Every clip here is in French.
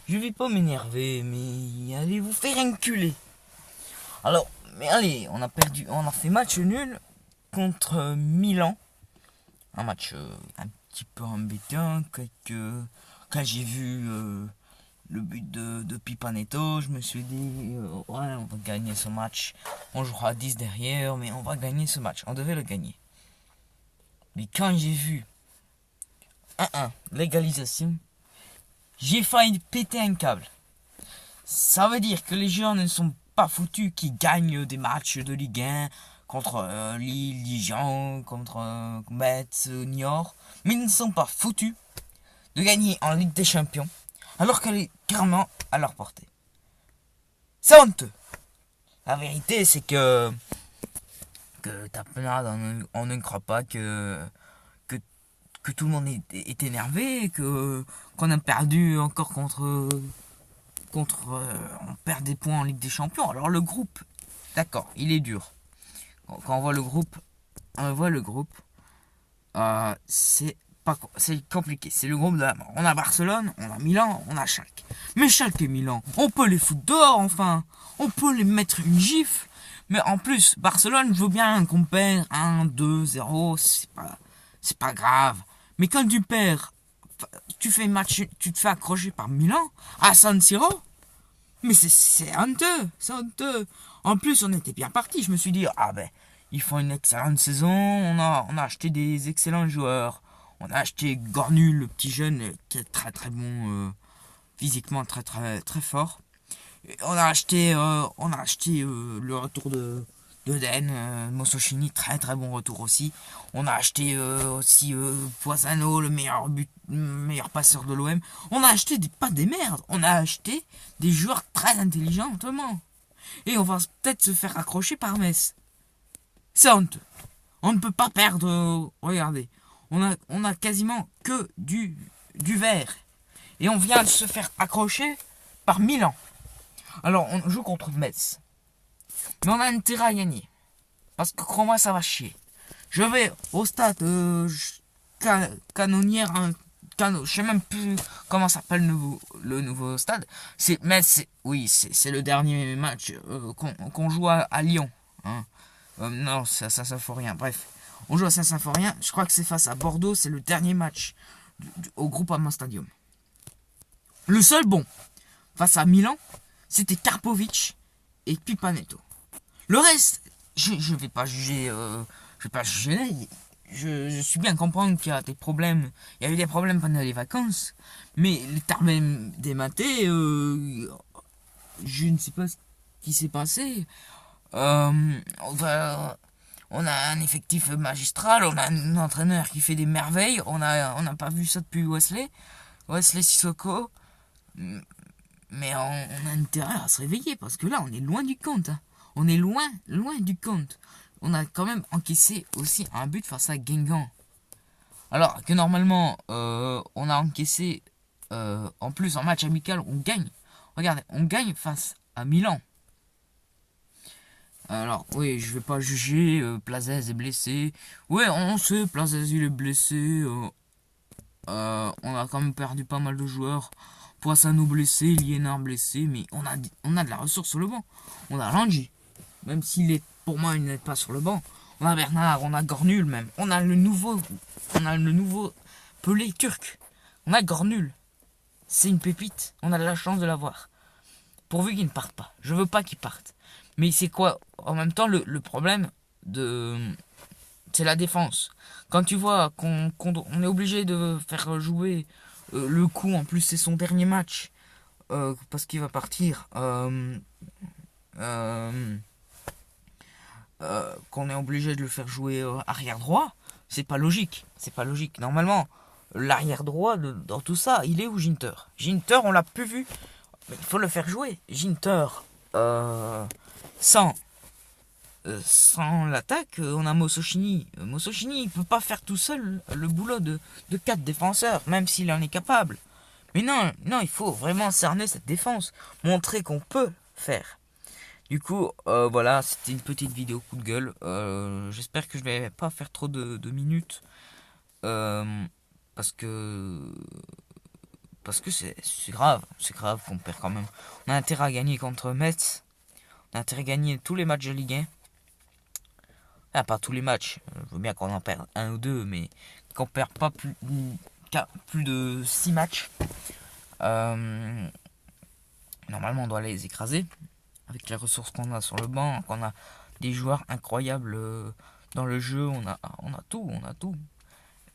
Je vais pas m'énerver, mais allez vous faire enculer. Alors, mais allez, on a fait match nul contre Milan. Un match un petit peu embêtant. Quand j'ai vu le but de Pipanetto, je me suis dit, ouais, on va gagner ce match. On jouera à 10 derrière, mais on va gagner ce match. On devait le gagner. Mais quand j'ai vu 1-1, l'égalisation, j'ai failli péter un câble. Ça veut dire que les joueurs ne sont pas foutus qui gagnent des matchs de Ligue 1 contre Lille, Dijon, contre Metz, Niort, mais ils ne sont pas foutus de gagner en Ligue des Champions alors qu'elle est clairement à leur portée. C'est honteux. La vérité, c'est que Tapenade, on ne croit pas que, que tout le monde est énervé, qu'on a perdu encore on perd des points en Ligue des Champions. Alors le groupe, d'accord, il est dur. Quand on voit le groupe, c'est compliqué. C'est le groupe de la mort. On a Barcelone, on a Milan, on a Schalke. Mais Schalke et Milan, on peut les foutre dehors enfin. On peut les mettre une gifle. Mais en plus, Barcelone, je veux bien qu'on perd 1-2-0, c'est pas grave. Mais quand tu perds, tu fais match, tu te fais accrocher par Milan à San Siro. Mais c'est honteux, c'est honteux. En plus, on était bien parti. Je me suis dit, ah ben, ils font une excellente saison. On a acheté des excellents joueurs. On a acheté Gornu, le petit jeune, qui est très très bon, physiquement très très très fort. Et on a acheté le retour de Den, Mosochini, très très bon retour aussi. On a acheté aussi Poisano, le meilleur passeur de l'OM. On a acheté pas des merdes, on a acheté des joueurs très intelligents, notamment. Et on va peut-être se faire accrocher par Metz. C'est honteux. On ne peut pas perdre. Regardez, on a quasiment que du vert. Et on vient de se faire accrocher par Milan. Alors, on joue contre Metz. Mais on a intérêt à gagner. Parce que crois-moi, ça va chier. Je vais au stade Canonnière. Je sais même plus comment s'appelle le nouveau stade. C'est Metz. Oui, c'est le dernier match qu'on joue à Lyon. Hein. Non, ça Saint-Symphorien. Bref, on joue à Saint-Symphorien. Je crois que c'est face à Bordeaux. C'est le dernier match au Groupama Stadium. Le seul bon face à Milan, c'était Karpovic et Pipanetto. Le reste, je vais pas juger. Je vais pas juger. Je suis bien comprendre qu'il y a des problèmes. Il y a eu des problèmes pendant les vacances. Mais les termes des matés, je ne sais pas ce qui s'est passé. On a un effectif magistral, on a un entraîneur qui fait des merveilles. On n'a pas vu ça depuis Wesley Sissoko. Mais on a intérêt à se réveiller parce que là, on est loin du compte. Hein. On est loin du compte. On a quand même encaissé aussi un but face à Guingamp. Alors que normalement, on a encaissé, en plus en match amical, on gagne. Regardez, on gagne face à Milan. Alors, oui, je vais pas juger, Plazès est blessé. Oui, on sait, Plazès il est blessé. On a quand même perdu pas mal de joueurs. Poissano blessé, Liénard blessé, mais on a de la ressource sur le banc. On a Rangi, même s'il est, pour moi, il n'est pas sur le banc. On a Bernard, on a Gornul même. On a le nouveau Pelé turc. On a Gornul. C'est une pépite. On a de la chance de l'avoir. Pourvu qu'il ne parte pas. Je veux pas qu'il parte. Mais c'est quoi, en même temps, le problème c'est la défense. Quand tu vois qu'on est obligé de faire jouer le coup, en plus c'est son dernier match, parce qu'il va partir, qu'on est obligé de le faire jouer arrière droit, c'est pas logique. C'est pas logique. Normalement, l'arrière droit dans tout ça, il est où Ginter? Ginter, on l'a plus vu. Mais il faut le faire jouer. Ginter, sans l'attaque, on a Mosochini. Mosochini, il peut pas faire tout seul le boulot de 4 défenseurs, même s'il en est capable. Mais non, il faut vraiment cerner cette défense, montrer qu'on peut faire. Du coup, voilà, c'était une petite vidéo coup de gueule. J'espère que je vais pas faire trop de minutes, parce que parce que c'est grave. C'est grave qu'on perd quand même. On a intérêt à gagner contre Metz. On a intérêt à gagner tous les matchs de Ligue 1. Ah, pas tous les matchs. Je veux bien qu'on en perde un ou deux, mais qu'on perd pas plus de 6 matchs. Normalement, on doit les écraser. Avec les ressources qu'on a sur le banc, qu'on a des joueurs incroyables dans le jeu. On a tout. On a tout.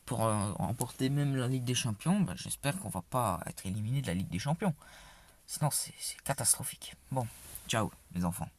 Pour remporter même la Ligue des Champions, j'espère qu'on va pas être éliminé de la Ligue des Champions. Sinon, c'est catastrophique. Bon, ciao les enfants.